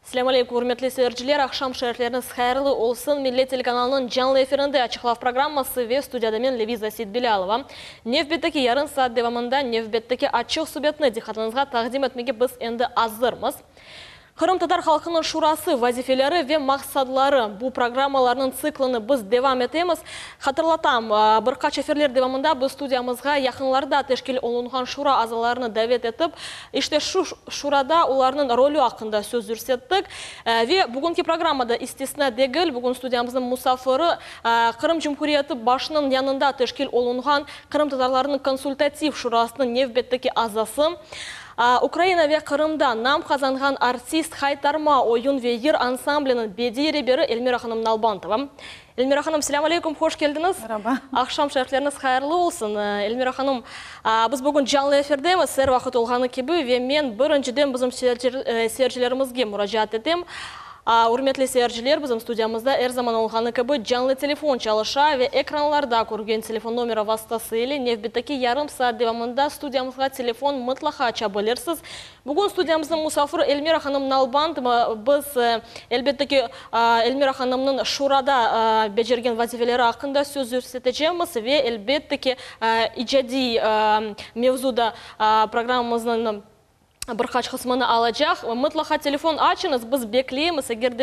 Assalamu alaikum, hurmatli seyirciler. Akşam şehirleriniz hayırlı olsun. Millet Telekanalının canlı efirinde açıklav programması ve stüdyada men Leviza Sidbilalova. Nevbetteki yarın saat devamında Nevbetteki açık subjetini dikkatinizga taqdim etmege biz endi hazırmız. Kırım Tatar Halkının Şurası vazifeleri ve maksadları bu programmalarının siklini biz devam etemiz. Hatırlatam, birkaç efirler devamında bu stüdyamızga yakınlarda teşkil olungan şura azalarını davet etip, işte şu şurada onların rolü hakkında söz yürüttik. Ve bugünkü programda istisna değil, bugün stüdyamızın musafiri Kırım Cumhuriyeti başının yanında teşkil olungan Kırım Tatarlarının konsultativ şurasının Nevbetteki azası. Ukrayna ve Kırım'da nam kazangan artist Haytarma oyun ve yer ansamblinin bediri biri Elmira Hanım Nalbantova. Elmira Hanım, selamun aleyküm, hoş geldiniz. Merhaba. Akşam şerifleriniz hayırlı olsun. Elmira Hanım, biz bugün canlı efirdemiz, ser vakit olğanı gibi ve men birinciden bizim seyircilerimizge müracaat edeyim. Hurmatli seyirciler, bizim stüdyamızda her zaman olğanı gibi canlı telefon çalışa ve ekranlarda ko'rgan telefon nomeri vasıtasıyla Nevbetteki yarım saat devamında stüdyamızga telefon mutlaka açabilirsiniz. Bugün stüdyamızın musafiri Elmira Hanım Nalbantova. Biz elbette ki Elmira Hanım'ın şurada becergen vazifeleri hakkında söz yürüteceğimiz ve elbette ki icadi mevzuda programımızın birkaç kısmını alacak. Mutlaka telefon açınız, biz bekleyemiz. Eğer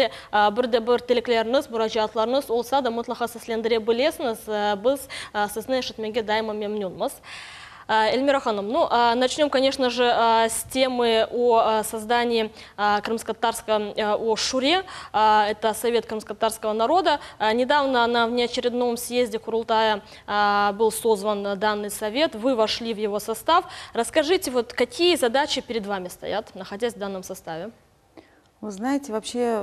de bir tilekleriniz, müracaatlarınız olsa da mutlaka seslendirebilirsiniz. Biz sizni eşitmege daima memnunuz. Эльмира Ханым, ну, начнем, конечно же, с темы о создании о Шуре. Это Совет крымско-татарского народа. Недавно на внеочередном съезде Курултая был созван данный совет. Вы вошли в его состав. Расскажите, вот какие задачи перед вами стоят, находясь в данном составе? Вы знаете, вообще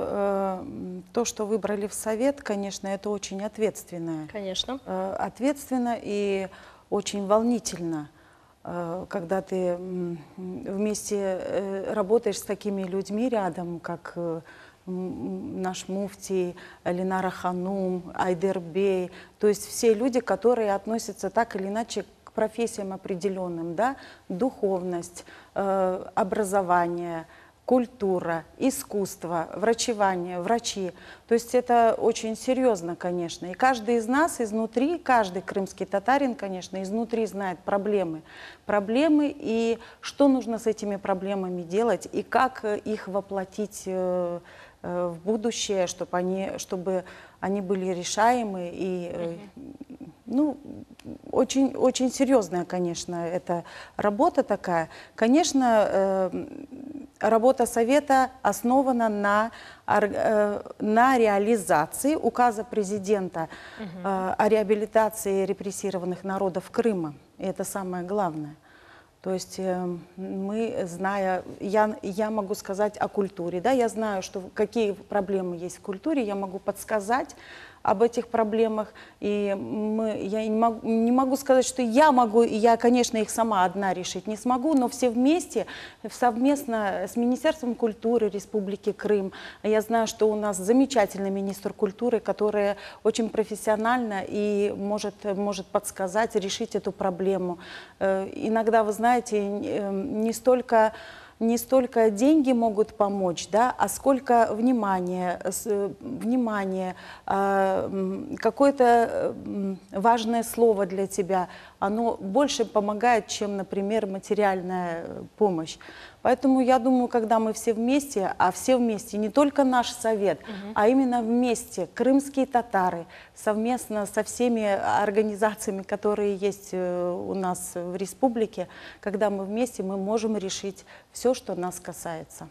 то, что выбрали в совет, конечно, это очень ответственно. Конечно. Ответственно и очень волнительно, когда ты вместе работаешь с такими людьми рядом, как наш муфтий, Ленара Ханум, Айдербей, то есть все люди, которые относятся так или иначе к профессиям определенным, да? Духовность, образование, культура, искусство, врачевание, врачи. То есть это очень серьезно, конечно. И каждый из нас изнутри, каждый крымский татарин, конечно, изнутри знает проблемы. Проблемы и что нужно с этими проблемами делать, и как их воплотить в будущее, чтобы они были решаемы. И, ну, очень, очень серьезная, конечно, эта работа такая. Конечно, работа Совета основана на реализации указа президента о реабилитации репрессированных народов Крыма. И это самое главное. То есть мы, зная, я могу сказать о культуре, да, я знаю, какие проблемы есть в культуре, я могу подсказать об этих проблемах, и я не могу сказать, что я могу, и я, конечно, их сама одна решить не смогу, но все вместе, совместно с Министерством культуры Республики Крым, я знаю, что у нас замечательный министр культуры, который очень профессионально и может подсказать, решить эту проблему. Иногда, вы знаете, не столько деньги могут помочь, да, а сколько внимания, какое-то важное слово для тебя, оно больше помогает, чем, например, материальная помощь. Поэтому я думаю, когда мы все вместе, а все вместе, не только наш совет, а именно вместе, крымские татары, совместно со всеми организациями, которые есть у нас в республике, когда мы вместе, мы можем решить все, что нас касается.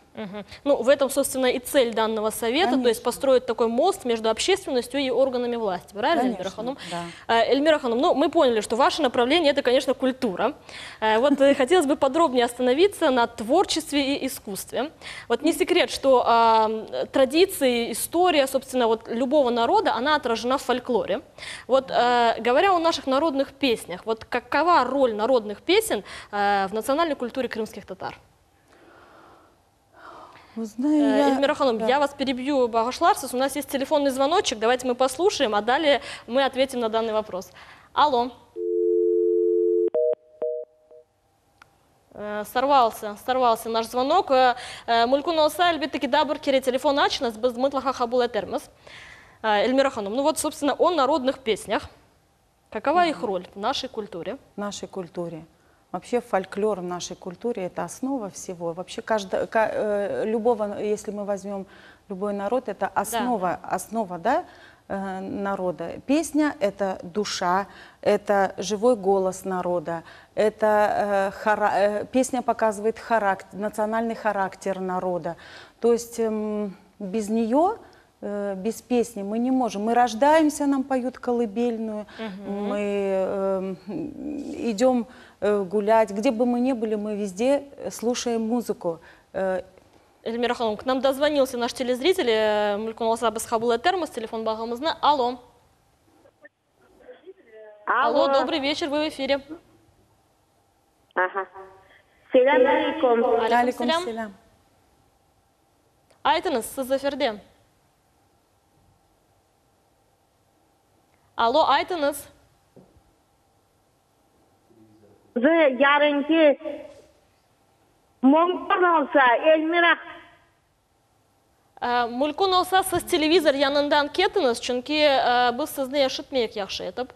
Ну, в этом, собственно, и цель данного совета, конечно. То есть построить такой мост между общественностью и органами власти. Правильно, Эльмира Ханум? Да. Эльмира Ханум, ну, мы поняли, что ваше направление – это, конечно, культура. Вот хотелось бы подробнее остановиться на творчестве и искусстве. Вот не секрет, что традиции, история, собственно, вот любого народа, она отражена в фольклоре. Вот говоря о наших народных песнях, вот какова роль народных песен в национальной культуре крымских татар? Эльмира Ханум, я вас перебью, Багашларсис. У нас есть телефонный звоночек, давайте мы послушаем, а далее мы ответим на данный вопрос. Алло. Сорвался наш звонок. Мүмкін олса, әлбетте да бір кере телефон ашыңыз, біз мұтлақа қабыл етерміз. Эльмира Ханым, ну вот, собственно, о народных песнях. Какова их роль в нашей культуре? В нашей культуре. Вообще фольклор в нашей культуре – это основа всего. Вообще любого, если мы возьмем любой народ, это основа, да, народа. Песня – это душа, это живой голос народа, это песня показывает национальный характер народа. То есть без нее, без песни мы не можем. Мы рождаемся, нам поют колыбельную, мы идем гулять. Где бы мы ни были, мы везде слушаем музыку. Эльмира Ханым, к нам дозвонился наш телезритель, мүмкін олса біз қабыл етерміз, телефон бағымызны. Алло. Алло, добрый вечер, вы в эфире. Ага. Селям алейкум. Алейкум селям. Айтыңыз, сіз эфирде. Алло, айтыңыз. Yarınki мүмкін olsa Эльмира. Мүмкін olsa сіз телевизор янынан кетіңіз, чүнки біз сізді ешітмейік яқшы етіп.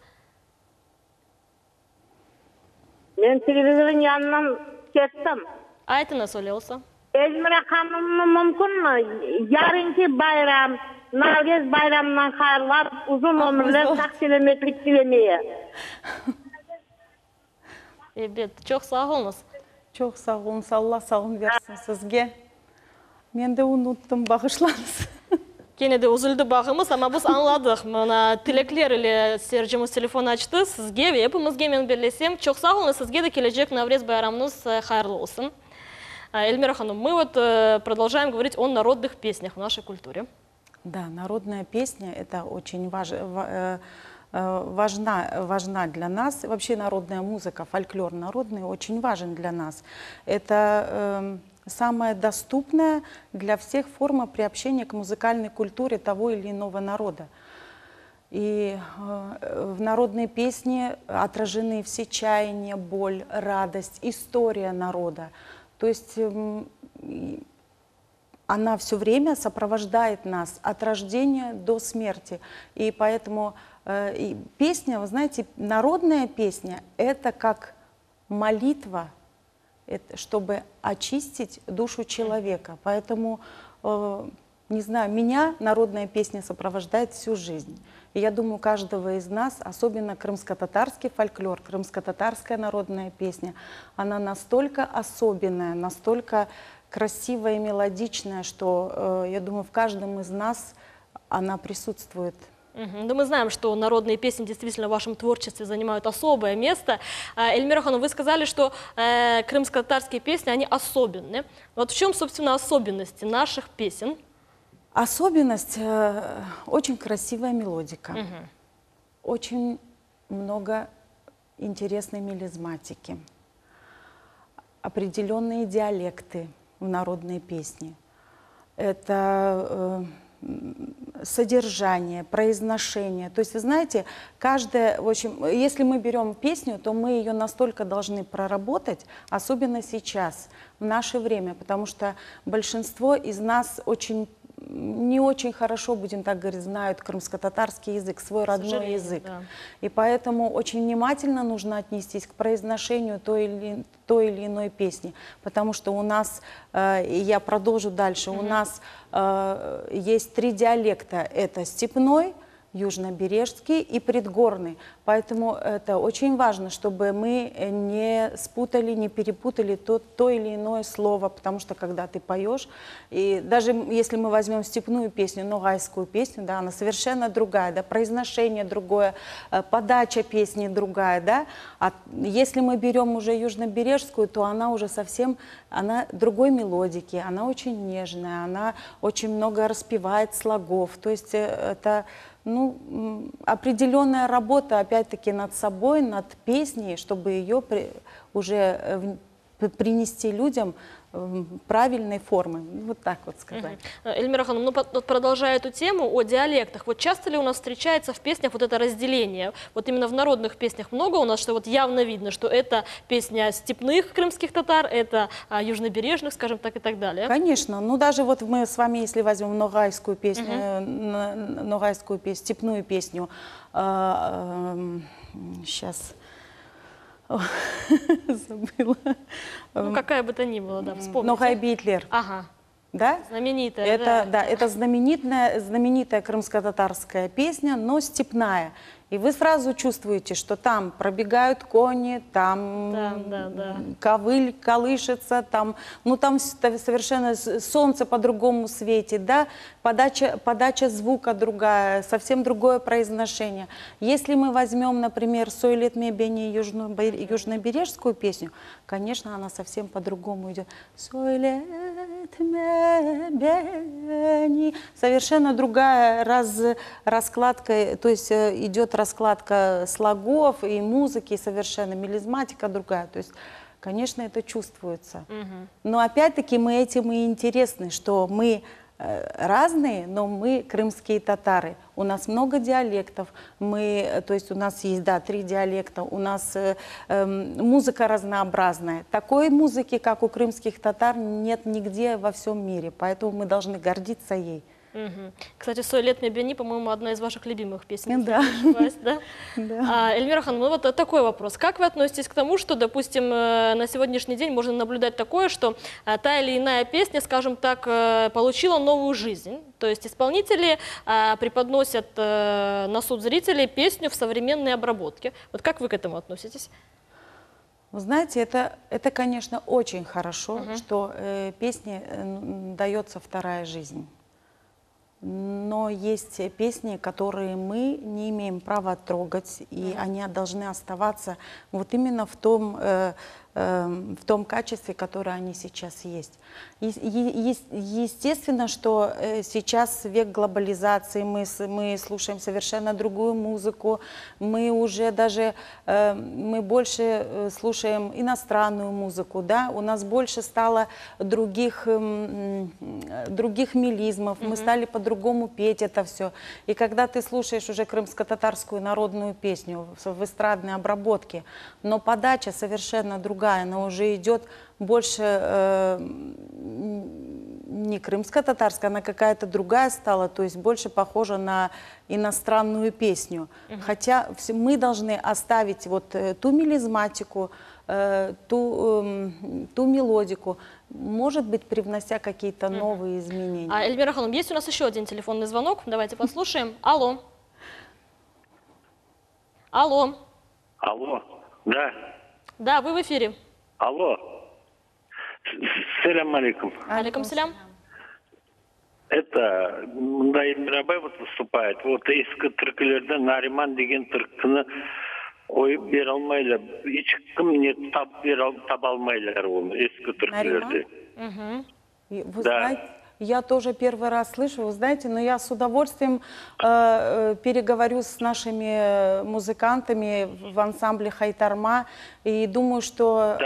Мен телевизорын янынан кеттім. Айтыңыз оле olsa. Эльмира ханымны мүмкін mü? Yarınki bayram, Nargez bayramından hayırlar, uzun ömürler, sağ selametlik dilemeye. Evet, çok sağ olunuz. Çok sağ olun, Allah sağlığın versin sizге. Мен de unuttum, bağışlarınız. Gene de üzüldü bağımız ama biz anladık. Mana tilekler ile seyircimiz telefon açtı. Sizge ve hepimizge men birleşsem. Çok sağ olun, sizge de gelecek Наврез bayramınız hayırlı olsun. Эльмира Ханым, мы вот продолжаем говорить о народных песнях в нашей культуре. Да, народная песня – это очень важна для нас. Вообще народная музыка, фольклор народный очень важен для нас. Это самая доступная для всех форма приобщения к музыкальной культуре того или иного народа. И в народной песне отражены все чаяния, боль, радость, история народа. То есть она все время сопровождает нас от рождения до смерти. И поэтому песня, вы знаете, народная песня – это как молитва, чтобы очистить душу человека. Поэтому, не знаю, меня народная песня сопровождает всю жизнь. И я думаю, каждого из нас, особенно крымско-татарский фольклор, крымско-татарская народная песня, она настолько особенная, настолько красивая и мелодичная, что, я думаю, в каждом из нас она присутствует. Да, мы знаем, что народные песни действительно в вашем творчестве занимают особое место. Эльмира Ханым, вы сказали, что крымско-татарские песни, они особенные. Вот в чем, собственно, особенности наших песен? Особенность – очень красивая мелодика, очень много интересной мелизматики, определенные диалекты в народной песне. Это содержание, произношение. То есть, вы знаете, в общем, если мы берем песню, то мы ее настолько должны проработать, особенно сейчас, в наше время, потому что большинство из нас не очень хорошо, будем так говорить, знают крымско-татарский язык, свой родной язык. Да. И поэтому очень внимательно нужно отнестись к произношению той или иной песни. Потому что у нас, и я продолжу дальше, у нас есть 3 диалекта. Это степной, южнобережский и предгорный. Поэтому это очень важно, чтобы мы не спутали, не перепутали то или иное слово, потому что когда ты поешь, и даже если мы возьмем степную песню, ногайскую песню, да, она совершенно другая, да, произношение другое, подача песни другая, да, а если мы берем уже южнобережскую, то она уже совсем, она другой мелодики, она очень нежная, она очень много распевает слогов, то есть это определенная работа, опять-таки, над собой, над песней, чтобы ее уже принести людям правильной формы. Вот так вот сказать. Эльмира Ханым, ну, продолжая эту тему о диалектах, вот часто ли у нас встречается в песнях вот это разделение? Вот именно в народных песнях много у нас, что вот явно видно, что это песня степных крымских татар, это южнобережных, скажем так, и так далее. Конечно, ну даже вот мы с вами, если возьмем ногайскую песню, степную песню, сейчас забыла. Ну, какая бы то ни была, да, вспомните. Ногай Битлер. Ага. Да? Знаменитая, это, да. Это знаменитая крымско-татарская песня, но степная. И вы сразу чувствуете, что там пробегают кони, там ковыль колышется, там, ну, там совершенно солнце по-другому светит, да? Подача звука другая, совсем другое произношение. Если мы возьмем, например, «Сойлет ме бени» южнобережскую песню, конечно, она совсем по-другому идет. «Сойлет ме бени». Совершенно другая раскладка, то есть идет раскладка слогов и музыки, совершенно мелизматика другая. То есть, конечно, это чувствуется. Но опять-таки мы этим и интересны, что мы разные, но мы крымские татары. У нас много диалектов, то есть у нас есть, да, 3 диалекта, у нас музыка разнообразная. Такой музыки, как у крымских татар, нет нигде во всем мире, поэтому мы должны гордиться ей. Кстати, «Сойлет ме бени», по-моему, одна из ваших любимых песен. Да. Да? Эльмира Ханым, ну вот такой вопрос. Как вы относитесь к тому, что, допустим, на сегодняшний день можно наблюдать такое, что та или иная песня, скажем так, получила новую жизнь? То есть исполнители преподносят на суд зрителей песню в современной обработке. Вот как вы к этому относитесь? Вы знаете, это конечно, очень хорошо, что песне дается вторая жизнь. Но есть песни, которые мы не имеем права трогать, и они должны оставаться вот именно в том качестве, которое они сейчас есть. Естественно, что сейчас век глобализации, мы слушаем совершенно другую музыку, мы уже даже, мы больше слушаем иностранную музыку, да? У нас больше стало других мелизмов, мы стали по-другому петь это все. И когда ты слушаешь уже крымско-татарскую народную песню в эстрадной обработке, но подача совершенно другая, она уже идет больше не крымско-татарская, она какая-то другая стала, то есть больше похожа на иностранную песню. Хотя мы должны оставить вот ту мелизматику, ту мелодику, может быть, привнося какие-то новые изменения. Эльмира Ханым, есть у нас еще один телефонный звонок, давайте послушаем. Алло. Алло. Алло, да. Да, вы в эфире. Алло. Салям алейкум. Алейкум салям. Это Эльмира Бай вот выступает. Вот eski türkülerde Nariman деген türkünü oyup bir almayla. Hiç kim ne taба алмайлар onu eski türkülerde. Вы знаете, я тоже первый раз слышу, вы знаете, но я с удовольствием переговорю с нашими музыкантами в ансамбле «Хайтарма», и думаю, что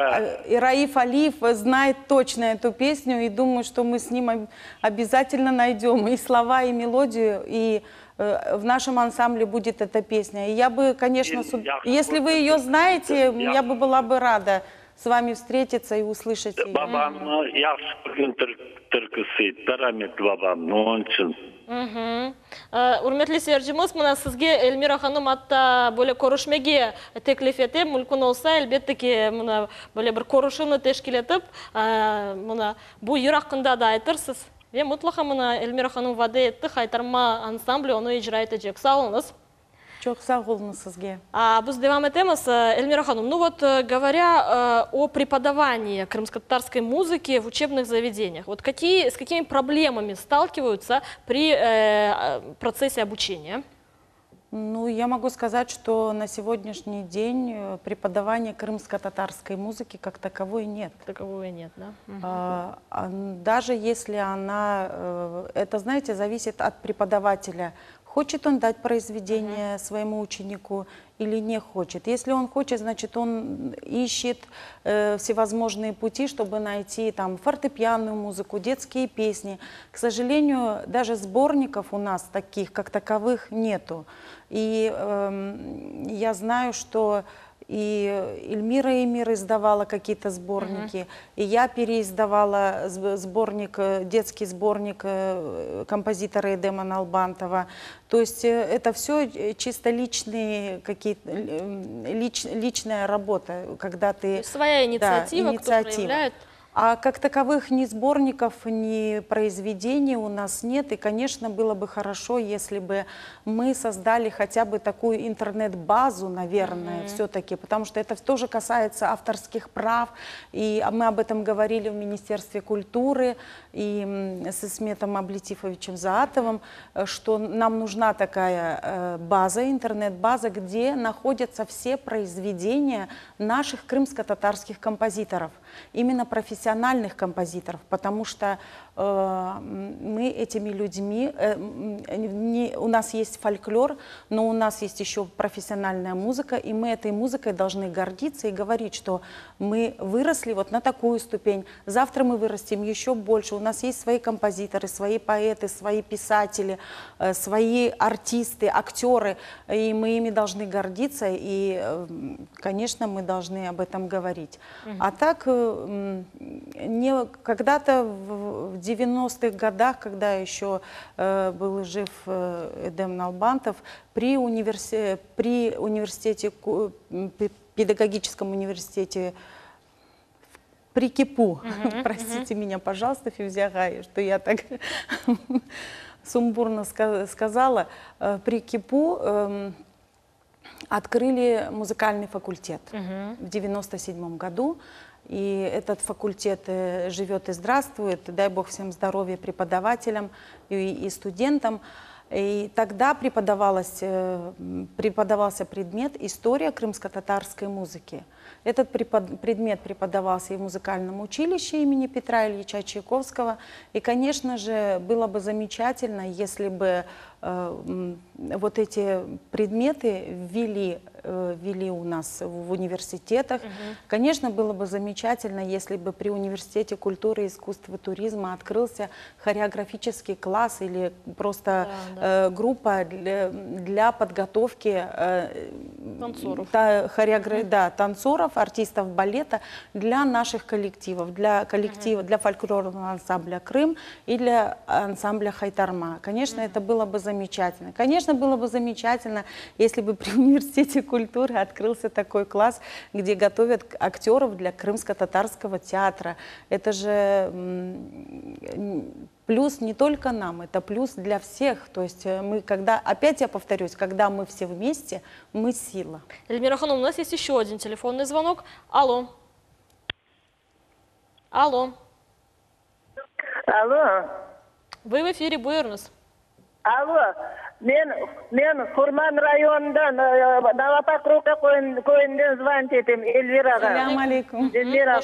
и Раиф Алиев знает точно эту песню, и думаю, что мы с ним обязательно найдем и слова, и мелодию, и в нашем ансамбле будет эта песня. И я бы, конечно, если вы ее знаете, я бы была бы рада с вами встретиться и услышать ее. Babamı yaxşı bilген türküsü, rahmetli babam, onun için. Урметли сержимыз, мына сізге Эльмира Ханым атта бөле көрішмеге теклиф етіп, мүмкін олса, әлбеттеке мына бөле бір көрішіні тешкіл етіп, мына бұл ер ақында да айтырсыз. Ve mutlaka mına Эльмира Ханым vade etti, Хайтарма ансамблі onu icra edecek. Sağ olunuz. Çok sağ olun sizге. Biz devam edemez. Эльмира Ханым, ну вот говоря о преподавании крымско-татарской музыки в учебных заведениях, вот с какими проблемами сталкиваются при процессе обучения? Ну, я могу сказать, что на сегодняшний день преподавания крымско-татарской музыки как таковой нет. Таковой нет, да? Даже если она, это, знаете, зависит от преподавателя. хочет он дать произведение своему ученику или не хочет. Если он хочет, значит, он ищет всевозможные пути, чтобы найти там фортепианную музыку, детские песни. К сожалению, даже сборников у нас таких, как таковых, нету. И я знаю, что и Эльмира Эмир издавала какие-то сборники, и я переиздавала сборник, детский сборник композитора Эдема Налбантова. То есть это все чисто личные какие-то, личная работа, когда ты... Своя инициатива, да, кто проявляет. А как таковых ни сборников, ни произведений у нас нет. И, конечно, было бы хорошо, если бы мы создали хотя бы такую интернет-базу, наверное, все-таки. Потому что это тоже касается авторских прав. И мы об этом говорили в Министерстве культуры и с Исметом Аблетифовичем Заатовым, что нам нужна такая база, интернет-база, где находятся все произведения наших крымско-татарских композиторов. Именно профессиональных композиторов, потому что мы этими людьми, у нас есть фольклор, но у нас есть еще профессиональная музыка, и мы этой музыкой должны гордиться и говорить, что мы выросли вот на такую ступень, завтра мы вырастем еще больше, у нас есть свои композиторы, свои поэты, свои писатели, свои артисты, актеры, и мы ими должны гордиться, и, конечно, мы должны об этом говорить. А так, когда-то в 90-х годах, когда еще был жив Эдем Налбантов, при университете, педагогическом университете, при КИПУ, простите меня, пожалуйста, Фивзягай, что я так сумбурно сказала, при КИПУ открыли музыкальный факультет в 1997 году. И этот факультет живет и здравствует, дай бог всем здоровья преподавателям и студентам. И тогда преподавался предмет «История крымско-татарской музыки». Этот предмет преподавался и в музыкальном училище имени Петра Ильича Чайковского. И, конечно же, было бы замечательно, если бы вот эти предметы ввели у нас в университетах. Конечно, было бы замечательно, если бы при Университете культуры, искусства и туризма открылся хореографический класс или просто группа для подготовки танцоров, танцоров, артистов балета для наших коллективов, для фольклорного ансамбля «Крым» и для ансамбля «Хайтарма». Конечно, это было бы замечательно. Конечно, было бы замечательно, если бы при Университете культуры открылся такой класс, где готовят актеров для крымско-татарского театра. Это же плюс не только нам, это плюс для всех. То есть мы, опять я повторюсь, когда мы все вместе, мы сила. Эльмира Ханум, у нас есть еще один телефонный звонок. Алло. Алло. Алло. Вы в эфире, buyurunuz. Алло, мен Хурман районунда Навапакрука көйүнөн звонить этем, Эльвираға. Салам алейкум. Эльмираға.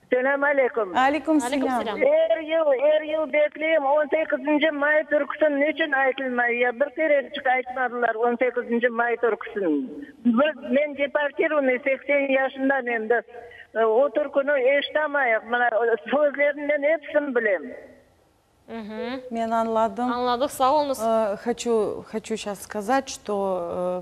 Салам алейкум. Алейкум салам. Эр yıl bekleyim, 18 may türküsün niçin aytılmay? Ya bir kerecik aytmadılar 18 may türküsün. Men departированный 80 yaşından endi. O türkünü eşitamayık. Sözlerinden hepsini bilem. Мен анладым. Анладық, сау олыңыз. Хочу сейчас сказать, что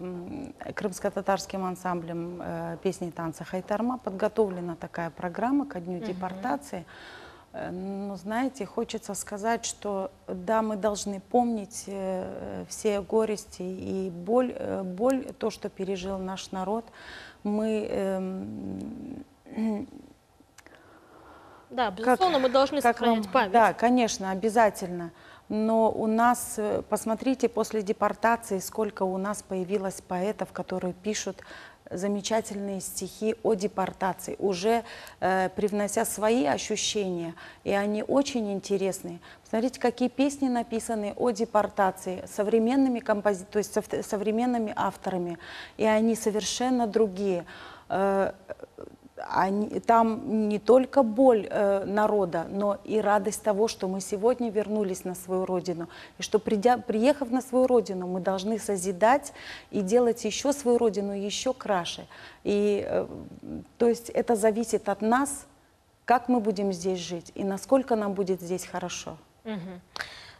крымско-татарским ансамблем песни и танца «Хайтарма» подготовлена такая программа ко дню депортации. Но, знаете, хочется сказать, что да, мы должны помнить все горести и боль, то, что пережил наш народ. Да, безусловно, мы должны сохранять память. Да, конечно, обязательно. Но у нас, посмотрите, после депортации, сколько у нас появилось поэтов, которые пишут замечательные стихи о депортации, уже привнося свои ощущения, и они очень интересные. Посмотрите, какие песни написаны о депортации современными композиторами, то есть современными авторами, и они совершенно другие. там не только боль народа, но и радость того, что мы сегодня вернулись на свою родину. И что, приехав на свою родину, мы должны созидать и делать еще свою родину еще краше. И, то есть это зависит от нас, как мы будем здесь жить и насколько нам будет здесь хорошо.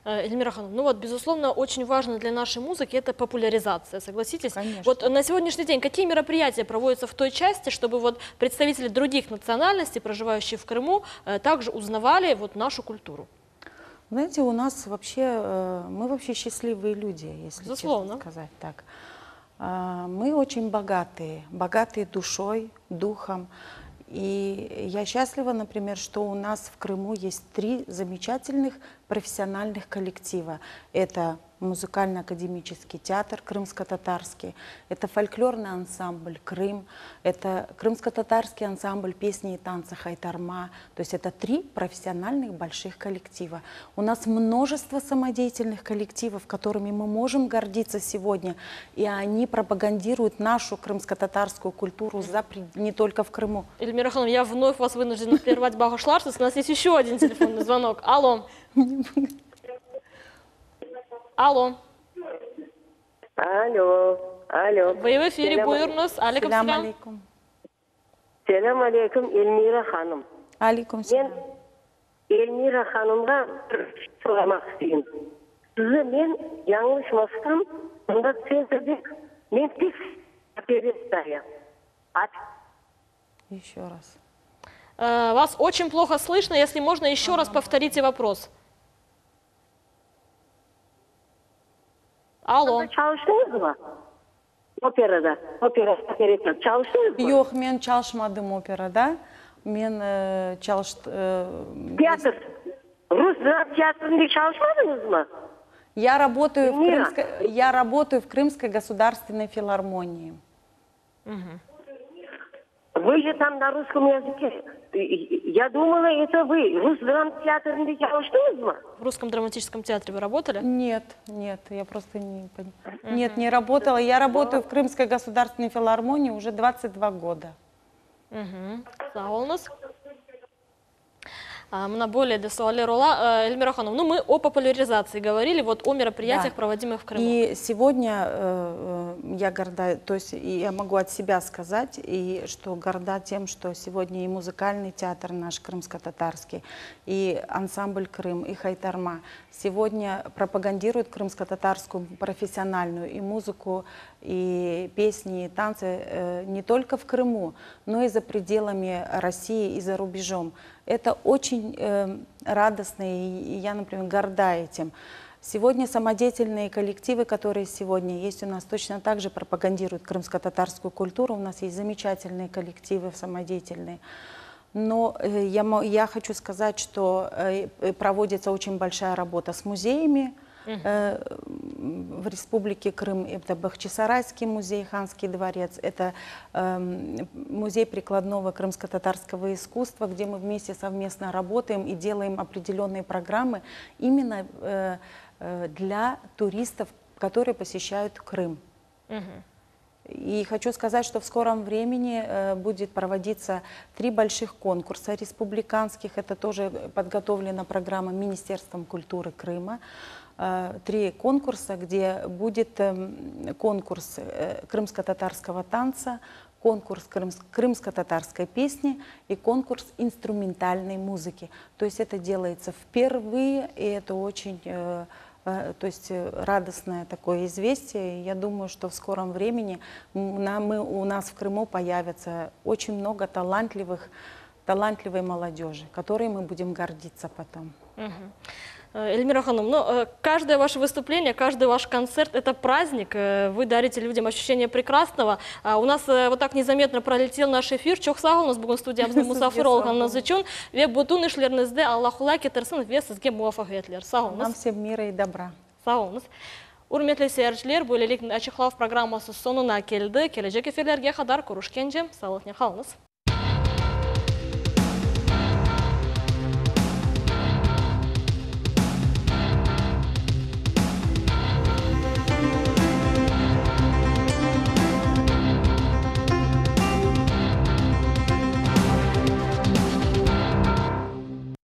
Эльмира Ханум, ну вот, безусловно, очень важно для нашей музыки это популяризация, согласитесь? Конечно. Вот на сегодняшний день какие мероприятия проводятся в той части, чтобы вот представители других национальностей, проживающие в Крыму, также узнавали вот нашу культуру? Знаете, у нас вообще, мы вообще счастливые люди, если Безусловно. честно сказать так. Мы очень богатые душой, духом. И я счастлива, например, что у нас в Крыму есть 3 замечательных профессиональных коллектива. Это музыкально-академический театр крымско-татарский, это фольклорный ансамбль «Крым», это крымско-татарский ансамбль песни и танца «Хайтарма». То есть это 3 профессиональных больших коллектива. У нас множество самодеятельных коллективов, которыми мы можем гордиться сегодня, и они пропагандируют нашу крымско-татарскую культуру не только в Крыму. Эльмира Ханум, я вновь вас вынуждена прервать, Багушларсис. У нас есть еще один телефонный звонок. Алло. Алло. Алло. Вы в эфире, Буйрнус. Алейкум Салам салам. алейкум. Selam aleyküm Elmira Hanım. Алейкум Ben салам. Elmira Hanım'a sormak istiyorum. Size ben yanlışmasam, bunda sözde ben tek операция. Еще раз. Вас очень плохо слышно. Если можно, еще раз повторите вопрос. Алло. Çalıştınız mı? Operada çalıştınız mı? Yok, men çalışmadım operada. Men Театр. Rus театрında çalışmadınız mı? Я работаю Эльмира. я работаю в Крымской государственной филармонии. Вы же там на русском языке. Я думала, это вы. Rus театрında çalıştınız mı? В Русском драматическом театре вы работали? Нет, я просто не понимаю. Нет, не работала. Я работаю в Крымской государственной филармонии уже 22 года. Sağ olunuz. На более десуалерула Эльмира Ханум. Ну, мы о популяризации говорили, вот о мероприятиях, Да. проводимых в Крыму. И сегодня я горда, то есть я могу от себя сказать, и что горда тем, что сегодня и музыкальный театр наш крымско-татарский, и ансамбль «Крым», и «Хайтарма» сегодня пропагандируют крымско-татарскую профессиональную и музыку, и песни, и танцы не только в Крыму, но и за пределами России, и за рубежом. Это очень радостно, и я, например, горда этим. Сегодня самодеятельные коллективы, которые сегодня есть у нас, точно так же пропагандируют крымско-татарскую культуру. У нас есть замечательные коллективы самодеятельные. Но я хочу сказать, что проводится очень большая работа с музеями. В Республике Крым это Бахчисарайский музей, Ханский дворец, это музей прикладного крымско-татарского искусства, где мы вместе совместно работаем и делаем определенные программы именно для туристов, которые посещают Крым. И хочу сказать, что в скором времени будет проводиться 3 больших конкурса республиканских. Это тоже подготовлена программа Министерством культуры Крыма. 3 конкурса, где будет конкурс крымско-татарского танца, конкурс крымско-татарской песни и конкурс инструментальной музыки. То есть это делается впервые, и это очень радостное такое известие. Я думаю, что в скором времени у нас в Крыму появится очень много талантливой молодежи, которой мы будем гордиться потом. Эльмира Ханум, ну, каждое ваше выступление, каждый ваш концерт – это праздник. Вы дарите людям ощущение прекрасного. У нас вот так незаметно пролетел наш эфир. Чох сағыл, у нас бүгін студиямызда Мусафир Олған Назычун. Ве бұтын ішлеріңізде Аллахула кетірсін, ве сізге муафақ етлер. Нам всем мира и добра. Сағылыңыз. Урметлі сeyirciler, бөлеліктің әчіқлау программасы сонына келді. Кележек эфирлерге қадар көрішкенже, сағылықне қалыңыз.